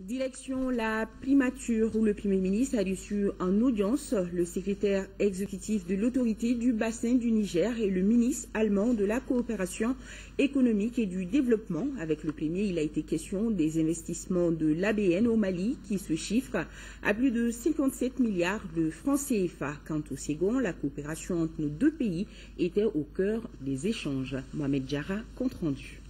Direction la primature où le Premier ministre a reçu en audience le secrétaire exécutif de l'autorité du bassin du Niger et le ministre allemand de la coopération économique et du développement. Avec le premier, il a été question des investissements de l'ABN au Mali qui se chiffrent à plus de 57 milliards de francs CFA. Quant au second, la coopération entre nos deux pays était au cœur des échanges. Mohamed Diarra, compte rendu.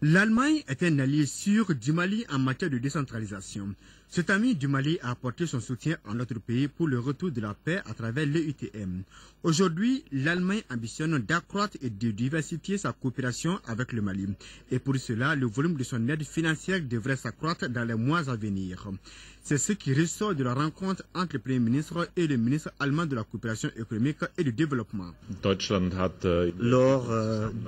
L'Allemagne est un allié sûr du Mali en matière de décentralisation. Cet ami du Mali a apporté son soutien à notre pays pour le retour de la paix à travers l'EUTM. Aujourd'hui, l'Allemagne ambitionne d'accroître et de diversifier sa coopération avec le Mali. Et pour cela, le volume de son aide financière devrait s'accroître dans les mois à venir. C'est ce qui ressort de la rencontre entre le Premier ministre et le ministre allemand de la coopération économique et du développement. Lors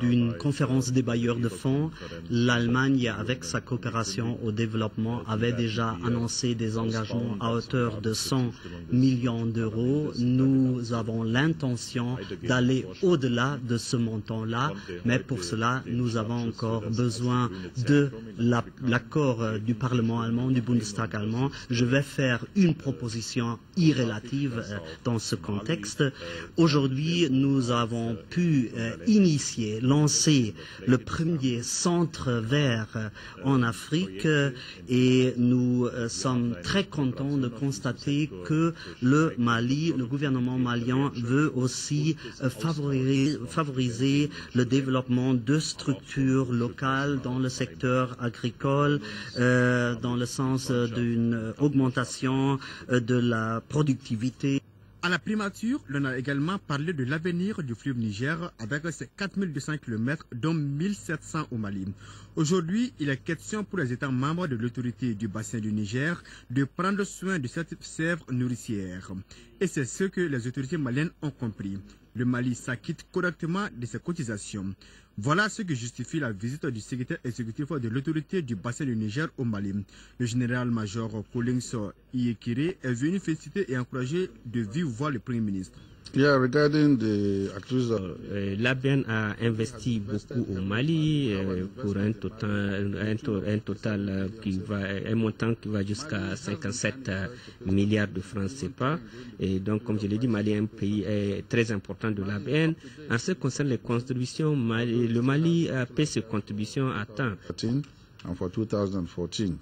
d'une conférence des bailleurs de fonds, l'Allemagne, avec sa coopération au développement, avait déjà annoncé des engagements à hauteur de 100 millions d'euros. Nous avons l'intention d'aller au-delà de ce montant-là, mais pour cela, nous avons encore besoin de l'accord du Parlement allemand, du Bundestag allemand. Je vais faire une proposition irrélative dans ce contexte. Aujourd'hui, nous avons pu lancer le premier centre vert en Afrique et nous sommes très contents de constater que le Mali, le gouvernement malien veut aussi favoriser le développement de structures locales dans le secteur agricole, dans le sens d'une augmentation de la productivité. À la primature, l'on a également parlé de l'avenir du fleuve Niger avec ses 4200 km, dont 1700 au Mali. Aujourd'hui, il est question pour les États membres de l'autorité du bassin du Niger de prendre soin de cette sève nourricière. Et c'est ce que les autorités maliennes ont compris. Le Mali s'acquitte correctement de ses cotisations. Voilà ce qui justifie la visite du secrétaire exécutif de l'autorité du bassin du Niger au Mali. Le général-major Collins Iyekire est venu féliciter et encourager de vive voix le Premier ministre. L'ABN a investi beaucoup au Mali pour un montant qui va jusqu'à 57 milliards de francs CFA. Et donc, comme je l'ai dit, Mali est un pays très important de l'ABN. En ce qui concerne les contributions, le Mali a payé ses contributions à temps.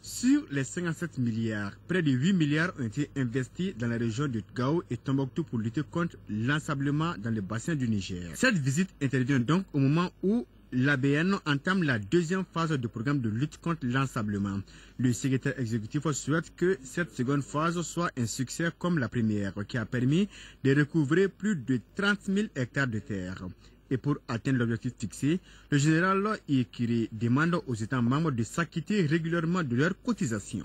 Sur les 57 milliards, près de 8 milliards ont été investis dans la région de Gao et Tombouctou pour lutter contre l'ensablement dans le bassin du Niger. Cette visite intervient donc au moment où l'ABN entame la deuxième phase du programme de lutte contre l'ensablement. Le secrétaire exécutif souhaite que cette seconde phase soit un succès comme la première, qui a permis de recouvrer plus de 30 000 hectares de terre. Et pour atteindre l'objectif fixé, le général Iyekire demande aux États membres de s'acquitter régulièrement de leurs cotisations.